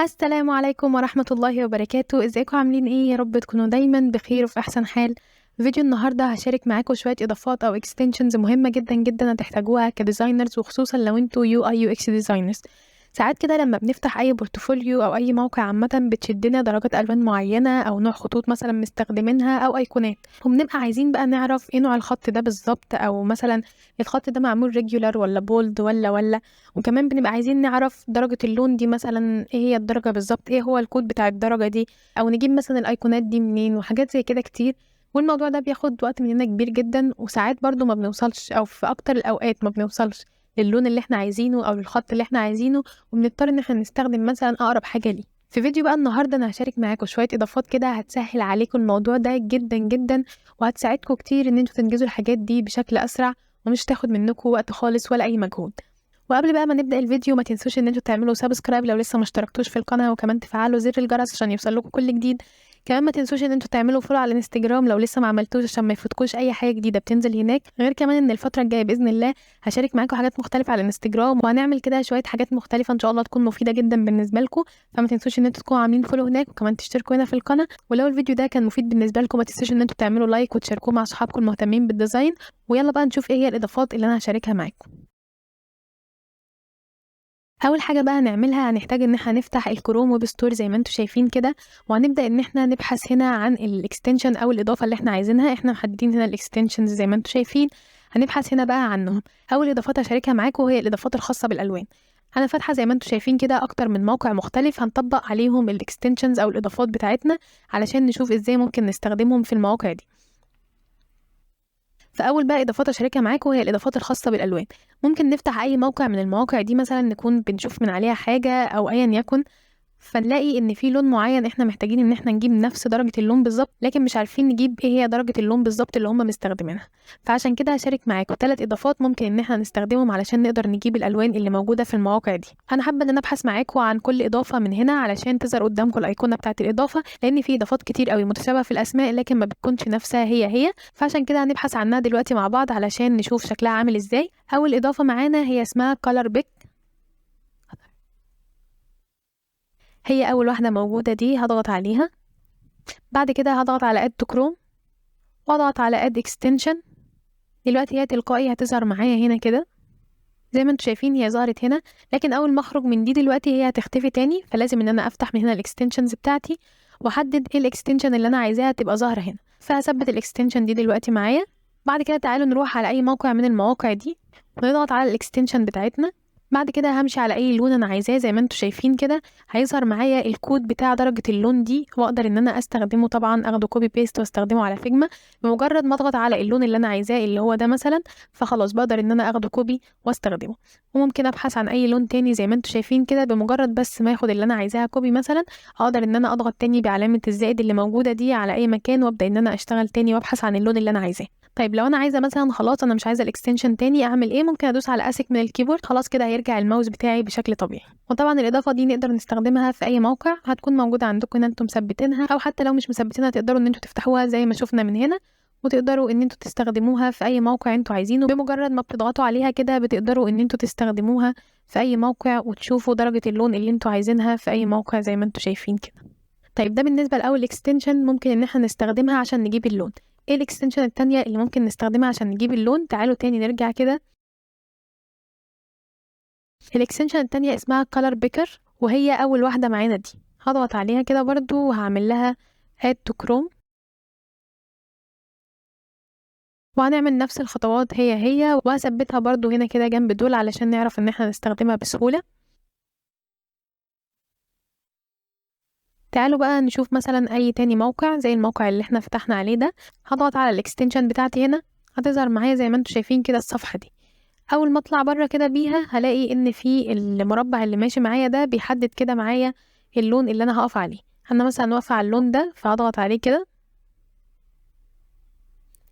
السلام عليكم ورحمة الله وبركاته. ازيكم عاملين ايه؟ يا رب تكونوا دايما بخير وفي احسن حال. في فيديو النهاردة هشارك معاكم شوية اضافات او extensions مهمة جدا جدا هتحتاجوها كديزاينرز، وخصوصا لو انتوا UI UX ديزاينرز. ساعات كده لما بنفتح اي بورتفوليو او اي موقع عامة بتشدنا درجات الوان معينة او نوع خطوط مثلا مستخدمينها او ايقونات، وبنبقى عايزين بقى نعرف ايه نوع الخط ده بالظبط، او مثلا الخط ده معمول ريجولار ولا بولد ولا وكمان بنبقى عايزين نعرف درجة اللون دي مثلا ايه هي الدرجة بالظبط، ايه هو الكود بتاع الدرجة دي، او نجيب مثلا الايقونات دي منين، وحاجات زي كده كتير. والموضوع ده بياخد وقت مننا كبير جدا، وساعات برضو ما بنوصلش، او في اكتر الاوقات ما بنوصلش للون اللي احنا عايزينه او للخط اللي احنا عايزينه، وبنضطر ان احنا نستخدم مثلا اقرب حاجة ليه. في فيديو بقى النهارده انا هشارك معاكم شويه اضافات كده هتسهل عليكم الموضوع ده جدا جدا، وهتساعدكم كتير ان انتوا تنجزوا الحاجات دي بشكل اسرع، ومش تاخد منكم وقت خالص ولا اي مجهود. وقبل بقى ما نبدأ الفيديو ما تنسوش ان انتوا تعملوا سبسكرايب لو لسه ما اشتركتوش في القناة، وكمان تفعلوا زر الجرس عشان يوصلكوا كل جديد. كمان ما تنسوش ان انتوا تعملوا فولو على الانستجرام لو لسه ما عملتوش، عشان ما يفوتكوش اي حاجة جديدة بتنزل هناك. غير كمان ان الفترة الجاية بإذن الله هشارك معاكم حاجات مختلفة على الانستجرام، وهنعمل كده شوية حاجات مختلفة ان شاء الله تكون مفيدة جدا بالنسبة لكم. فما تنسوش ان انتوا تكونوا عاملين فولو هناك، وكمان تشتركوا هنا في القناة. ولو الفيديو ده كان مفيد بالنسبة لكم ما تنسوش ان انتوا تعملوا لايك وتشاركوه مع صحابكم المهتمين بالديزاين. ويلا بقى نشوف ايه هي الاضافات اللي انا هشاركها معاكم. اول حاجه بقى هنعملها هنحتاج ان احنا نفتح الكروم ويب ستور زي ما انتم شايفين كده، وهنبدا ان احنا نبحث هنا عن الاكستنشن او الاضافه اللي احنا عايزينها. احنا محددين هنا الاكستنشنز زي ما انتم شايفين، هنبحث هنا بقى عنهم. اول اضافات هشاركها معاكم هي الاضافات الخاصه بالالوان. انا فاتحه زي ما انتم شايفين كده اكتر من موقع مختلف هنطبق عليهم الاكستنشنز او الاضافات بتاعتنا، علشان نشوف ازاي ممكن نستخدمهم في المواقع دي. فاول بقى اضافات اشاركها معاكم هي الاضافات الخاصه بالالوان. ممكن نفتح اي موقع من المواقع دي مثلا نكون بنشوف من عليها حاجه او ايا يكن، فنلاقي ان في لون معين احنا محتاجين ان احنا نجيب نفس درجة اللون بالظبط، لكن مش عارفين نجيب ايه هي درجة اللون بالظبط اللي هم مستخدمينها. فعشان كده هشارك معاكم 3 اضافات ممكن ان احنا نستخدمهم علشان نقدر نجيب الالوان اللي موجودة في المواقع دي. انا حابة ان انا ابحث معاكم عن كل اضافة من هنا علشان تظهر قدامكم الايقونة بتاعة الاضافة، لان في اضافات كتير قوي متشابهة في الاسماء لكن ما بتكونش نفسها هي. فعشان كده هنبحث عنها دلوقتي مع بعض علشان نشوف شكلها عامل ازاي. اول اضافة معانا هي اسمها color pick. هي اول واحدة موجودة دي هضغط عليها. بعد كده هضغط على add to chrome واضغط على add extension. دلوقتي هي تلقائي هتظهر معايا هنا كده زي ما انتوا شايفين، هي ظهرت هنا، لكن اول ما اخرج من دي دلوقتي هي هتختفي تاني. فلازم ان انا افتح من هنا الاكستنشنز بتاعتي واحدد ايه الاكستنشن اللي انا عايزاها تبقى ظاهره هنا. فهثبت الاكستنشن دي دلوقتي معايا. بعد كده تعالوا نروح على اي موقع من المواقع دي ونضغط على الاكستنشن بتاعتنا. بعد كده همشي على اي لون انا عايزاه زي ما انتوا شايفين كده، هيظهر معايا الكود بتاع درجة اللون دي، واقدر ان انا استخدمه. طبعا اخده كوبي بيست واستخدمه على فيجما. بمجرد ما اضغط على اللون اللي انا عايزاه اللي هو ده مثلا، فخلاص بقدر ان انا اخده كوبي واستخدمه. وممكن ابحث عن اي لون تاني زي ما انتوا شايفين كده، بمجرد بس ما اخد اللي انا عايزاها كوبي مثلا، اقدر ان انا اضغط تاني بعلامة الزائد اللي موجودة دي على اي مكان، وابدا ان انا اشتغل تاني وابحث عن اللون اللي انا عايزاه. طيب لو انا عايزه مثلا خلاص انا مش عايزه الاكستنشن تاني، اعمل ايه؟ ممكن ادوس على اسك من الكيبورد، خلاص كده هيرجع الماوس بتاعي بشكل طبيعي. وطبعا الاضافه دي نقدر نستخدمها في اي موقع هتكون موجوده عندكم ان انتم مثبتينها، او حتى لو مش مثبتينها تقدروا ان انتم تفتحوها زي ما شفنا من هنا، وتقدروا ان انتوا تستخدموها في اي موقع انتوا عايزينه. بمجرد ما بتضغطوا عليها كده بتقدروا ان انتوا تستخدموها في اي موقع، وتشوفوا درجه اللون اللي انتوا عايزينها في اي موقع زي ما انتوا شايفين كده. طيب ده بالنسبة لأول اكستنشن ممكن ان احنا نستخدمها عشان نجيب اللون. ايه الاكستنشن التانية اللي ممكن نستخدمها عشان نجيب اللون؟ تعالوا تاني نرجع كده. الاكستنشن التانية اسمها color picker، وهي اول واحدة معانا دي. هضغط عليها كده برضو وهعمل لها add to chrome، وهنعمل نفس الخطوات هي وهثبتها برضو هنا كده جنب دول علشان نعرف ان احنا نستخدمها بسهولة. تعالوا بقى نشوف مثلا اي تاني موقع زي الموقع اللي احنا فتحنا عليه ده. هضغط على الاكستنشن بتاعتي هنا، هتظهر معايا زي ما انتوا شايفين كده الصفحة دي. اول ما اطلع بره كده بيها هلاقي ان في المربع اللي ماشي معايا ده بيحدد كده معايا اللون اللي انا هقف عليه. انا مثلا واقفه على اللون ده فهضغط عليه كده.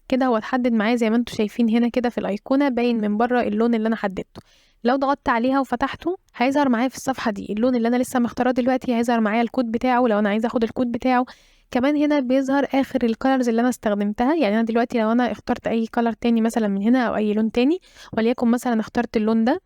كده هو اتحدد معايا زي ما انتوا شايفين هنا كده في الايقونه باين من بره اللون اللي انا حددته. لو ضغطت عليها وفتحته هيظهر معايا في الصفحه دي اللون اللي انا لسه مختاره دلوقتي، هيظهر معايا الكود بتاعه لو انا عايزه اخد الكود بتاعه. كمان هنا بيظهر اخر الكالرز اللي انا استخدمتها. يعني انا دلوقتي لو انا اخترت اي كالر تاني مثلا من هنا او اي لون تاني، وليكن مثلا اخترت اللون ده،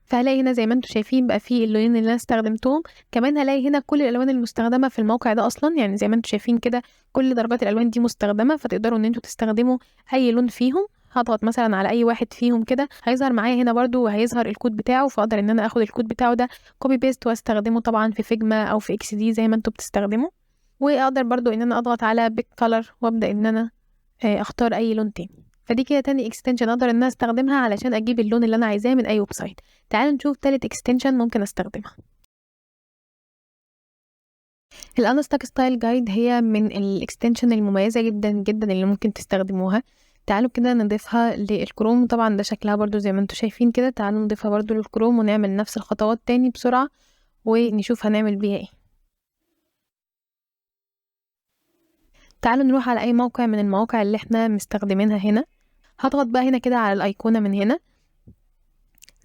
فهلاقي هنا زي ما انتم شايفين بقى فيه اللونين اللي انا استخدمتهم. كمان هلاقي هنا كل الالوان المستخدمه في الموقع ده اصلا، يعني زي ما انتم شايفين كده كل درجات الالوان دي مستخدمه، فتقدروا ان انتوا تستخدموا اي لون فيهم. هضغط مثلا على اي واحد فيهم كده هيظهر معايا هنا برضو وهيظهر الكود بتاعه، فاقدر ان انا اخد الكود بتاعه ده كوبي بيست واستخدمه طبعا في فيجما او في اكس دي زي ما انتوا بتستخدموا. واقدر برضو ان انا اضغط على بيك كولر وابدا ان انا اختار اي لون تاني. فدي كده تاني اكستنشن اقدر ان انا استخدمها علشان اجيب اللون اللي انا عايزاه من اي ويب سايت. تعالوا نشوف تالت اكستنشن ممكن استخدمها. الانستاك ستايل جايد هي من الاكستنشن المميزه جدا جدا اللي ممكن تستخدموها. تعالوا كده نضيفها للكروم، طبعا ده شكلها برضو زي ما انتم شايفين كده. تعالوا نضيفها برضو للكروم ونعمل نفس الخطوات تاني بسرعه ونشوف هنعمل بيها ايه. تعالوا نروح على اي موقع من المواقع اللي احنا مستخدمينها هنا. هضغط بقى هنا كده على الايقونه من هنا.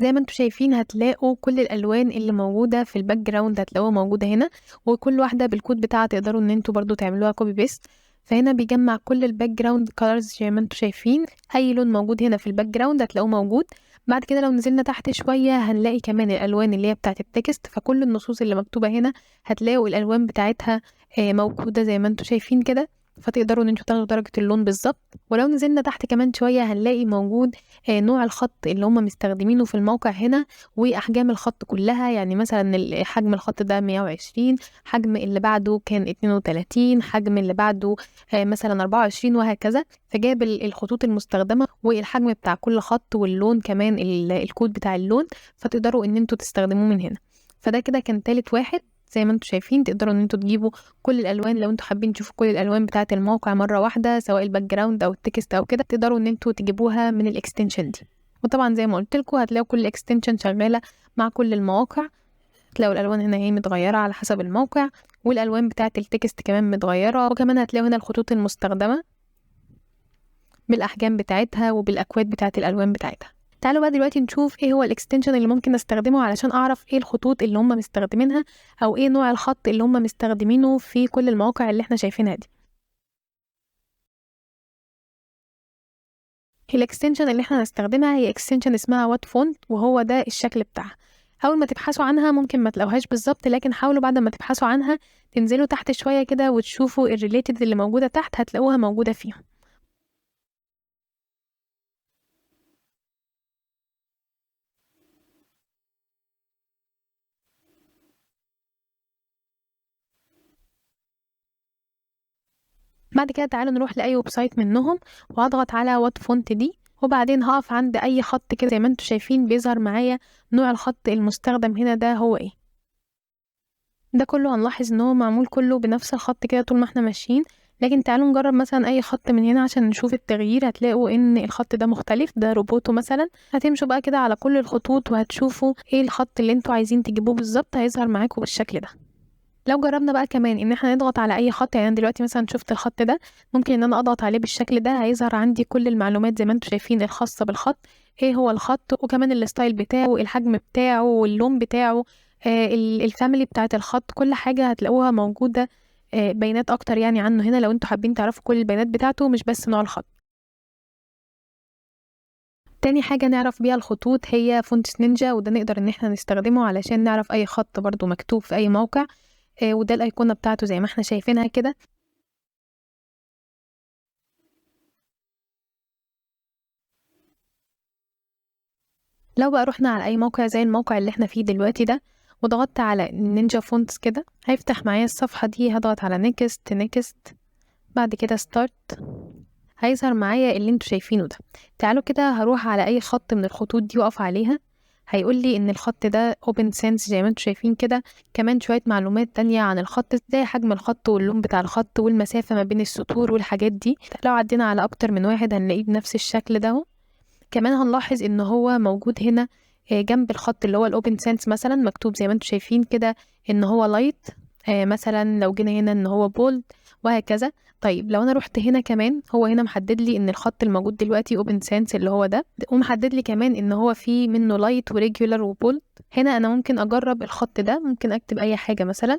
زي ما انتم شايفين هتلاقوا كل الالوان اللي موجوده في الباك جراوند هتلاقوها موجوده هنا، وكل واحده بالكود بتاعها تقدروا ان انتوا برضو تعملوها كوبي بيست. فهنا بيجمع كل الباك جراوند كولرز زي ما انتم شايفين، اي لون موجود هنا في الباك جراوند هتلاقوه موجود. بعد كده لو نزلنا تحت شويه هنلاقي كمان الالوان اللي هي بتاعه التكست، فكل النصوص اللي مكتوبه هنا هتلاقوا الالوان بتاعتها موجوده زي ما انتم شايفين كده، فتقدروا ان انتوا تاخدوا درجه اللون بالظبط. ولو نزلنا تحت كمان شويه هنلاقي موجود نوع الخط اللي هم مستخدمينه في الموقع هنا، واحجام الخط كلها. يعني مثلا حجم الخط ده 120، حجم اللي بعده كان 32، حجم اللي بعده مثلا 24 وهكذا. فجاب الخطوط المستخدمه والحجم بتاع كل خط واللون كمان الكود بتاع اللون، فتقدروا ان انتوا تستخدموه من هنا. فده كده كان تالت واحد. زي ما انتم شايفين تقدروا ان انتوا تجيبوا كل الالوان. لو انتوا حابين تشوفوا كل الالوان بتاعه الموقع مره واحده سواء الباك جراوند او التكست او كده، تقدروا ان انتوا تجيبوها من الاكستنشن دي. وطبعا زي ما قلت لكم هتلاقوا كل اكستنشن شغاله مع كل المواقع. هتلاقوا الالوان هنا هي متغيره على حسب الموقع، والالوان بتاعه التكست كمان متغيره، وكمان هتلاقوا هنا الخطوط المستخدمه بالاحجام بتاعتها وبالاكواد بتاعه الالوان بتاعتها. تعالوا بقى دلوقتي نشوف ايه هو الاكستنشن اللي ممكن استخدمه علشان اعرف ايه الخطوط اللي هم مستخدمينها او ايه نوع الخط اللي هم مستخدمينه في كل المواقع اللي احنا شايفينها دي. الاكستنشن اللي احنا هنستخدمها هي اكستنشن اسمها وات فونت، وهو ده الشكل بتاعها. اول ما تبحثوا عنها ممكن ما تلاقوهاش بالظبط، لكن حاولوا بعد ما تبحثوا عنها تنزلوا تحت شويه كده وتشوفوا الريليتد اللي موجوده تحت، هتلاقوها موجوده فيهم. بعد كده تعالوا نروح لاي ويب سايت منهم وهضغط على وات فونت دي، وبعدين هقف عند اي خط كده زي ما انتم شايفين بيظهر معايا نوع الخط المستخدم هنا ده هو ايه. ده كله هنلاحظ ان هو معمول كله بنفس الخط كده طول ما احنا ماشيين، لكن تعالوا نجرب مثلا اي خط من هنا عشان نشوف التغيير. هتلاقوا ان الخط ده مختلف، ده روبوتو مثلا. هتمشوا بقى كده على كل الخطوط وهتشوفوا ايه الخط اللي انتوا عايزين تجيبوه بالظبط، هيظهر معاكم بالشكل ده. لو جربنا بقى كمان ان احنا نضغط على اي خط، يعني أنا دلوقتي مثلا شفت الخط ده، ممكن ان انا اضغط عليه بالشكل ده هيظهر عندي كل المعلومات زي ما انتم شايفين الخاصة بالخط، ايه هو الخط وكمان الستايل بتاعه، الحجم بتاعه واللون بتاعه، الفاميلي بتاعت الخط، كل حاجة هتلاقوها موجودة. بيانات اكتر يعني عنه هنا لو انتوا حابين تعرفوا كل البيانات بتاعته مش بس نوع الخط. تاني حاجة نعرف بيها الخطوط هي فونتس نينجا، وده نقدر ان احنا نستخدمه علشان نعرف اي خط برضو مكتوب في اي موقع. وده الايقونة بتاعته زي ما احنا شايفينها كده. لو بقى رحنا على اي موقع زي الموقع اللي احنا فيه دلوقتي ده وضغطت على نينجا فونتس كده هيفتح معايا الصفحة دي. هضغط على نيكست، بعد كده ستارت، هيظهر معايا اللي انتوا شايفينه ده. تعالوا كده هروح على اي خط من الخطوط دي واقف عليها، هيقول لي ان الخط ده اوبن سنس زي ما انتوا شايفين كده. كمان شوية معلومات تانية عن الخط زي حجم الخط واللون بتاع الخط والمسافة ما بين السطور والحاجات دي. لو عدينا على اكتر من واحد هنلاقيه بنفس الشكل ده. كمان هنلاحظ ان هو موجود هنا جنب الخط اللي هو الاوبن سنس مثلا مكتوب زي ما انتم شايفين كده ان هو لايت، مثلا لو جينا هنا ان هو بولد وهكذا. طيب لو انا رحت هنا كمان هو هنا محدد لي ان الخط الموجود دلوقتي اوبن سنس اللي هو ده، ومحدد لي كمان ان هو فيه منه لايت وريجولار وبولد. هنا انا ممكن اجرب الخط ده، ممكن اكتب اي حاجة مثلا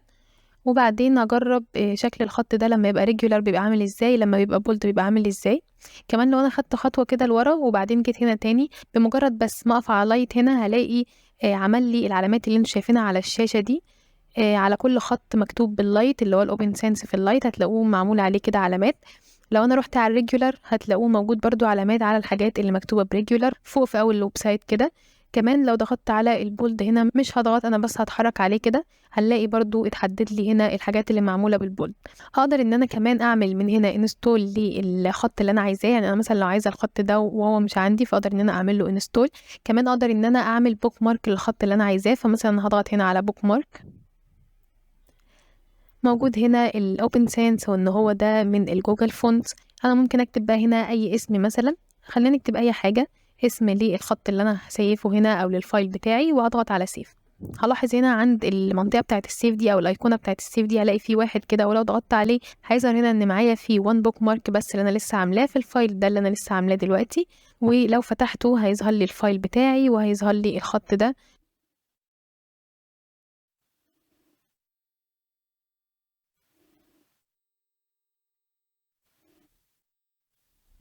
وبعدين اجرب شكل الخط ده لما يبقى ريجولار بيبقى عامل ازاي، لما بيبقى بولد بيبقى عامل ازاي. كمان لو انا خدت خطوه كده لورا وبعدين جيت هنا تاني، بمجرد بس ما اقف على لايت هنا هلاقي عمل لي العلامات اللي انتوا شايفينها على الشاشه دي. على كل خط مكتوب باللايت اللي هو الاوبن سنس في اللايت هتلاقوه معمول عليه كده علامات. لو انا رحت على الريجولار هتلاقوه موجود برضو علامات على الحاجات اللي مكتوبه بريجولار فوق في اول الويب سايت كده. كمان لو ضغطت على البولد هنا، مش هضغط انا بس هتحرك عليه كده، هنلاقي برضو اتحدد لي هنا الحاجات اللي معموله بالبولد. هقدر ان انا كمان اعمل من هنا انستول للخط اللي انا عايزاه. يعني انا مثلا لو عايزه الخط ده وهو مش عندي فاقدر ان انا اعمل له انستول. كمان اقدر ان انا اعمل بوك مارك للخط اللي انا عايزاه، فمثلا هضغط هنا على بوك مارك. موجود هنا الاوبن ساينس وان هو ده من الجوجل فونتس. انا ممكن اكتب بقى هنا اي اسم، مثلا خلينا نكتب اي حاجه، اسم للخط اللي انا هسيفه هنا او للفايل بتاعي، واضغط على سيف. هلاحظ هنا عند المنطقه بتاعه السيف دي او الايقونه بتاعه السيف دي هلاقي في واحد كده، ولو ضغطت عليه هيظهر هنا ان معايا في وان بوك مارك بس اللي انا لسه عاملاه في الفايل ده اللي انا لسه عاملاه دلوقتي. ولو فتحته هيظهر لي الفايل بتاعي وهيظهر لي الخط ده.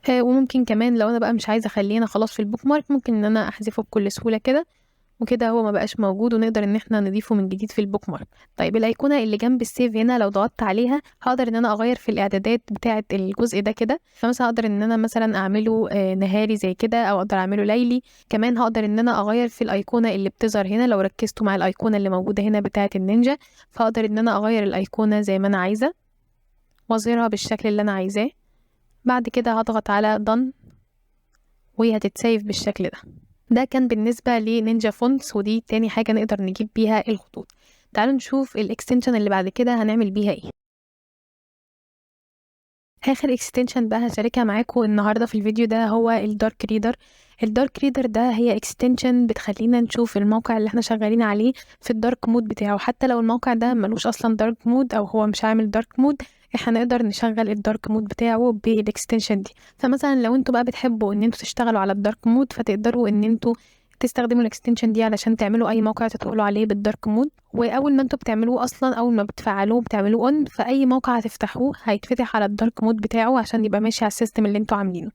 وممكن كمان لو انا بقى مش عايزه اخليه هنا خلاص في البوك مارك، ممكن ان انا احذفه بكل سهوله كده، وكده هو ما بقاش موجود ونقدر ان احنا نضيفه من جديد في البوك مارك. طيب الايقونه اللي جنب السيف هنا لو ضغطت عليها هقدر ان انا اغير في الاعدادات بتاعه الجزء ده كده. فمثلا اقدر ان انا مثلا اعمله نهاري زي كده، او اقدر اعمله ليلي. كمان هقدر ان انا اغير في الايقونه اللي بتظهر هنا. لو ركزتوا مع الايقونه اللي موجوده هنا بتاعه النينجا، فاقدر ان انا اغير الايقونه زي ما انا عايزه واظهرها بالشكل اللي انا عايزاه. بعد كده هضغط على done وهي هتتسيف بالشكل ده. ده كان بالنسبة لنينجا فونتس، ودي تاني حاجة نقدر نجيب بيها الخطوط. تعالوا نشوف الاكستنشن اللي بعد كده هنعمل بيها ايه. اخر اكستنشن بقى هشاركها معاكم النهارده في الفيديو ده هو الدارك ريدر. الدارك ريدر ده هي اكستنشن بتخلينا نشوف الموقع اللي احنا شغالين عليه في الدارك مود بتاعه، حتى لو الموقع ده ملوش اصلا دارك مود او هو مش عامل دارك مود، احنا نقدر نشغل الدارك مود بتاعه بالاكستنشن دي. فمثلا لو انتوا بقى بتحبوا ان انتوا تشتغلوا على الدارك مود، فتقدروا ان انتوا تستخدموا الاكستنشن دي علشان تعملوا اي موقع تدخلوا عليه بالدارك مود. واول ما انتوا بتعملوه اصلا، اول ما بتفعلوه بتعملوه اون، فاي موقع هتفتحوه هيتفتح على الدارك مود بتاعه عشان يبقى ماشي على السيستم اللي انتوا عاملينه.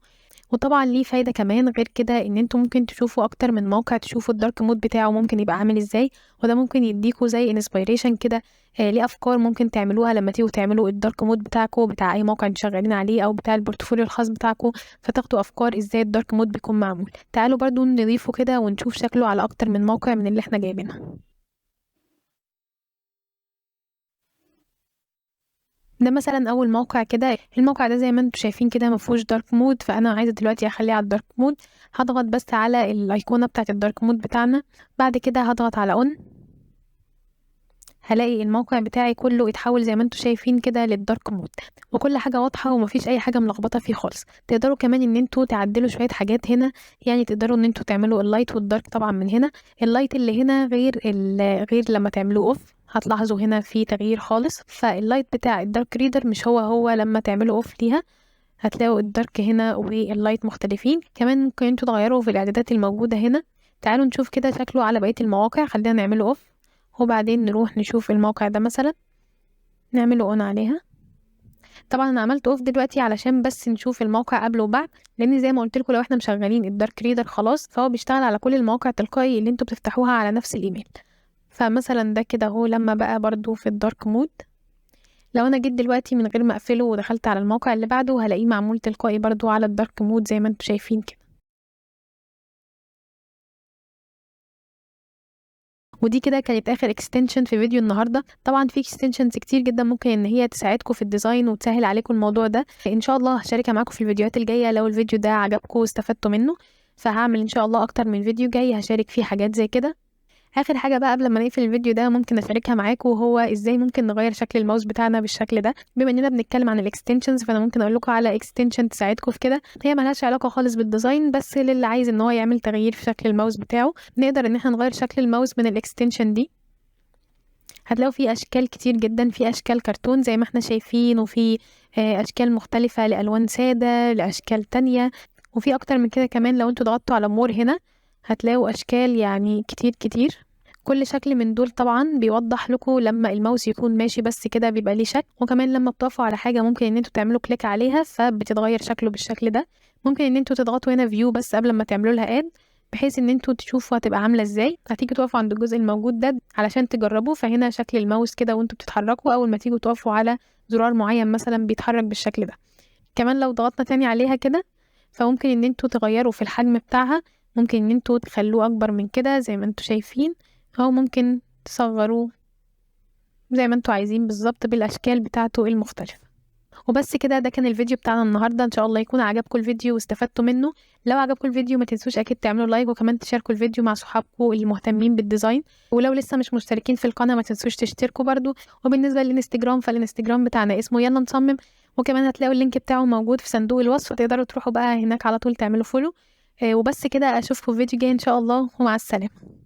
وطبعا ليه فايدة كمان غير كده، ان انتوا ممكن تشوفوا اكتر من موقع، تشوفوا الدارك مود بتاعه ممكن يبقى عامل ازاي. وده ممكن يديكوا زي انسبيريشن كده ليه افكار ممكن تعملوها لما تيجوا تعملوا الدارك مود بتاعكم بتاع اي موقع انتوا شغالين عليه او بتاع البورتفوليو الخاص بتاعكم، فتاخدوا افكار ازاي الدارك مود بيكون معمول. تعالوا برضو نضيفه كده ونشوف شكله على اكتر من موقع من اللي احنا جايبينها. ده مثلا اول موقع كده. الموقع ده زي ما انتم شايفين كده ما فيهوش دارك مود، فانا عايزه دلوقتي اخليه على الدارك مود. هضغط بس على الايقونه بتاعه الدارك مود بتاعنا، بعد كده هضغط على اون. هلاقي الموقع بتاعي كله يتحول زي ما انتم شايفين كده للدارك مود، وكل حاجه واضحه ومفيش اي حاجه ملخبطه فيه خالص. تقدروا كمان ان انتوا تعدلوا شويه حاجات هنا. يعني تقدروا ان انتوا تعملوا اللايت والدارك طبعا من هنا. اللايت اللي هنا غير لما تعملوه اوف، هتلاحظوا هنا في تغيير خالص. فاللايت بتاع الدارك ريدر مش هو لما تعملوا اوف ليها. هتلاقوا الدارك هنا واللايت مختلفين. كمان ممكن انتوا تغيروا في الاعدادات الموجوده هنا. تعالوا نشوف كده شكله على بقيه المواقع. خلينا نعمله اوف، وبعدين نروح نشوف الموقع ده مثلا نعمله اون عليها. طبعا انا عملت اوف دلوقتي علشان بس نشوف الموقع قبل وبعد، لان زي ما قلت لكم لو احنا مشغلين الدارك ريدر خلاص فهو بيشتغل على كل المواقع تلقائي اللي انتوا بتفتحوها على نفس الايميل. فمثلا ده كده هو لما بقى برضو في الدارك مود. لو انا جيت دلوقتي من غير ما اقفله ودخلت على الموقع اللي بعده هلاقيه معمول تلقائي برضو على الدارك مود زي ما انتوا شايفين كده. ودي كده كانت اخر اكستنشن في فيديو النهارده. طبعا في اكستنشنز كتير جدا ممكن ان هي تساعدكم في الديزاين وتسهل عليكم الموضوع ده. ان شاء الله هشاركها معاكم في الفيديوهات الجايه. لو الفيديو ده عجبكم واستفدتوا منه، فهعمل ان شاء الله اكتر من فيديو جاي هشارك فيه حاجات زي كده. اخر حاجه بقى قبل ما نقفل الفيديو ده ممكن اشاركها معاكم، هو ازاي ممكن نغير شكل الماوس بتاعنا بالشكل ده. بما اننا بنتكلم عن الاكستنشنز فانا ممكن اقول لكم على اكستنشن تساعدكم في كده. هي ملهاش علاقه خالص بالديزاين، بس للي عايز ان هو يعمل تغيير في شكل الماوس بتاعه نقدر ان احنا نغير شكل الماوس من الاكستنشن دي. هتلاقوا في اشكال كتير جدا، في اشكال كرتون زي ما احنا شايفين، وفي اشكال مختلفة لالوان سادة لاشكال تانية، وفي اكتر من كده كمان. لو انتوا ضغطتوا على مور هنا هتلاقوا اشكال يعني كتير كتير. كل شكل من دول طبعا بيوضح لكم لما الماوس يكون ماشي بس كده بيبقى ليه شكل، وكمان لما بتقفوا على حاجه ممكن ان انتوا تعملوا كليك عليها فبتتغير شكله بالشكل ده. ممكن ان انتوا تضغطوا هنا فيو بس قبل ما تعملوا لها اد، بحيث ان انتوا تشوفوا هتبقى عامله ازاي. هتيجي تقفوا عند الجزء الموجود ده علشان تجربوا، فهنا شكل الماوس كده وانتوا بتتحركوا، اول ما تيجوا تقفوا على زرار معين مثلا بيتحرك بالشكل ده. كمان لو ضغطنا تاني عليها كده فممكن ان انتوا تغيروا في الحجم بتاعها، ممكن ان انتوا تخلوه اكبر من كده زي ما انتوا شايفين، او ممكن تصغروه زي ما انتوا عايزين بالظبط بالاشكال بتاعته المختلفة. وبس كده، ده كان الفيديو بتاعنا النهارده. ان شاء الله يكون عجبكم الفيديو واستفدتوا منه. لو عجبكم الفيديو ما تنسوش اكيد تعملوا لايك، وكمان تشاركوا الفيديو مع صحابكم المهتمين بالديزاين. ولو لسه مش مشتركين في القناه ما تنسوش تشتركوا برضو. وبالنسبه للانستجرام فالانستجرام بتاعنا اسمه يلا نصمم، وكمان هتلاقوا اللينك بتاعه موجود في صندوق الوصف، تقدروا تروحوا بقى هناك على طول تعملوا فولو. وبس كده، اشوفكم في فيديو جاي ان شاء الله، ومع السلامه.